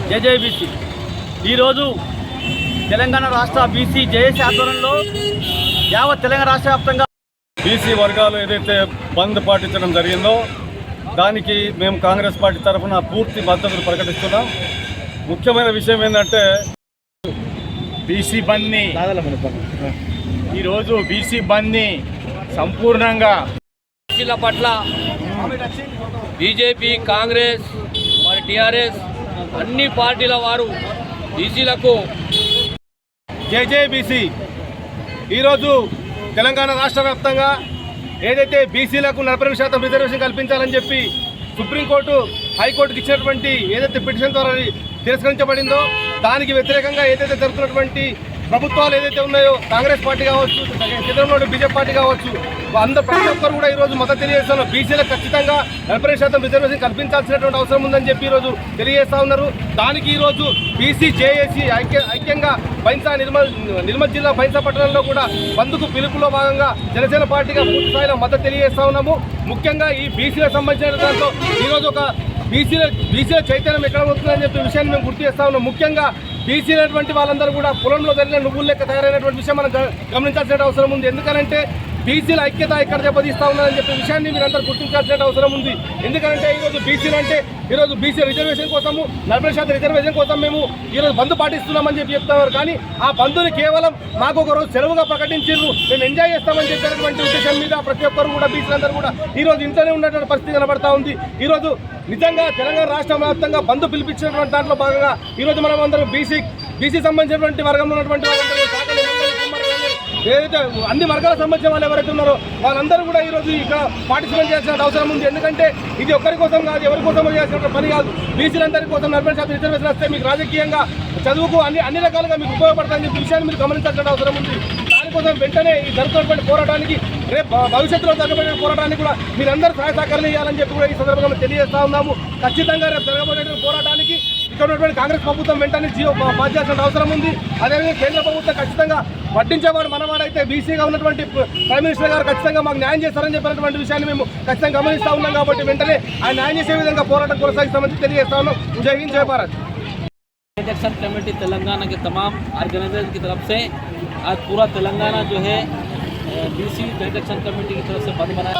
జేజేబీసీ ఈరోజు తెలంగాణ రాష్ట్ర BC JAC ఆధ్వర్యంలో యావత్ తెలంగాణ రాష్ట్ర వ్యాప్తంగా బీసీ వర్గాలు ఏదైతే బంద్ పాటించడం జరిగిందో దానికి మేము కాంగ్రెస్ పార్టీ తరఫున పూర్తి మద్దతును ప్రకటిస్తున్నాం. ముఖ్యమైన విషయం ఏంటంటే బీసీ బంద్ని ఈరోజు బీసీ బంద్ని సంపూర్ణంగా బీసీల పట్ల బీజేపీ, కాంగ్రెస్, మరి టీఆర్ఎస్ అన్ని పార్టీల వారు బీసీలకు జేజేబీసీ ఈరోజు తెలంగాణ రాష్ట్ర వ్యాప్తంగా ఏదైతే బీసీలకు 40% రిజర్వేషన్ కల్పించాలని చెప్పి సుప్రీంకోర్టు, హైకోర్టుకి ఇచ్చినటువంటి ఏదైతే పిటిషన్ ద్వారా తిరస్కరించబడిందో దానికి వ్యతిరేకంగా ఏదైతే జరుగుతున్నటువంటి ప్రభుత్వాలు ఏదైతే ఉన్నాయో కాంగ్రెస్ పార్టీ కావచ్చు, కేంద్రంలో బీజేపీ పార్టీ కావచ్చు, అందరూ ప్రతి ఒక్కరు కూడా ఈరోజు మద్దతు తెలియజేస్తున్నారు. బీసీలకు ఖచ్చితంగా 40% రిజర్వేషన్ కల్పించాల్సినటువంటి అవసరం ఉందని చెప్పి ఈరోజు తెలియజేస్తా ఉన్నారు. దానికి ఈరోజు బీసీ జేఏసీ ఐక్యంగా బైన్సా నిర్మల్ జిల్లా బైన్సా పట్టణంలో కూడా బంద్కు పిలుపులో భాగంగా జనసేన పార్టీగా పూర్తి స్థాయిలో మద్దతు తెలియజేస్తా ఉన్నాము. ముఖ్యంగా ఈ బీసీలకు సంబంధించిన దాంట్లో ఈరోజు ఒక బీసీల చైతన్యం ఎక్కడ వస్తుందని చెప్పే విషయాన్ని మేము గుర్తు చేస్తా ఉన్నాం. ముఖ్యంగా బీసీలైనటువంటి వాళ్ళందరూ కూడా పొలంలో జరిగిన నువ్వుల లెక్క తయారైనటువంటి విషయం మనం గమనించాల్సిన అవసరం ఉంది. ఎందుకంటే బీసీల ఐక్యత ఎక్కడ దెబ్బతీస్తా ఉన్నారని చెప్పే విషయాన్ని మీరందరూ గుర్తించాల్సిన అవసరం ఉంది. ఎందుకంటే ఈరోజు బీసీలు అంటే ఈరోజు బీసీ రిజర్వేషన్ కోసము 40% రిజర్వేషన్ కోసం మేము ఈరోజు బంద్ పాటిస్తున్నామని చెప్పి చెప్తున్నారు. కానీ ఆ బంద్ని కేవలం మాకు ఒక రోజు సెలవుగా ప్రకటించారు, మేము ఎంజాయ్ చేస్తామని చెప్పినటువంటి ఉద్దేశం మీద ప్రతి ఒక్కరు కూడా బీసీలందరూ కూడా ఈరోజు ఇంట్లోనే ఉన్నటువంటి పరిస్థితి కనబడతా ఉంది. ఈరోజు నిజంగా తెలంగాణ రాష్ట్ర వ్యాప్తంగా బంద్ పిలిపించినటువంటి దాంట్లో భాగంగా ఈరోజు మనం అందరం బీసీ సంబంధించినటువంటి వర్గంలో ఉన్నటువంటి వాళ్ళందరూ ఏదైతే అన్ని వర్గాలకు సంబంధించిన వాళ్ళు ఎవరైతే ఉన్నారో వాళ్ళందరూ కూడా ఈరోజు ఇక్కడ పార్టిసిపేట్ చేయాల్సిన అవసరం ఉంది. ఎందుకంటే ఇది ఒక్కరి కోసం కాదు, ఎవరి కోసం చేయాల్సిన పని కాదు. బీసీలందరి కోసం 40% రిజర్వేషన్ వస్తే మీకు రాజకీయంగా, చదువుకు అన్ని రకాలుగా మీకు ఉపయోగపడతాయని చెప్పి విషయాన్ని మీరు గమనించాల్సిన అవసరం ఉంది. దానికోసం వెంటనే ఈ జరుగుతున్నటువంటి పోరాటానికి, రేపు భవిష్యత్తులో జరగబోయే పోరాటానికి కూడా మీరందరూ సహాయ సహకారాలు ఇవ్వాలని చెప్పి కూడా ఈ సందర్భంగా తెలియజేస్తా ఉన్నాము. ఖచ్చితంగా రేపు జరగబోయే పోరాటానికి ఇక్కడ ఉన్నటువంటి కాంగ్రెస్ ప్రభుత్వం వెంటనే జీవో పాస్ చేయాల్సిన అవసరం ఉంది. అదేవిధంగా కేంద్ర ప్రభుత్వం ఖచ్చితంగా పట్టించేవాడు మనవాడైతే బీసీగా ఉన్నటువంటి ప్రైమ్ మినిస్టర్ గారు ఖచ్చితంగా మాకు న్యాయం చేస్తారని చెప్పినటువంటి విషయాన్ని మేము ఖచ్చితంగా గమనిస్తూ ఉన్నాం. కాబట్టి వెంటనే ఆయన న్యాయం చేసే విధంగా పోరాటం కొనసాగిస్తామని తెలియజేస్తా ఉన్నాం. జై హింద్, జై భారత్. एक्शन कमेटी तेलंगाना के तमाम ऑर्गेनाइजर की तरफ से आज पूरा तेलंगाना जो है बीसी एक्शन कमेटी की तरफ से बंद बनाया।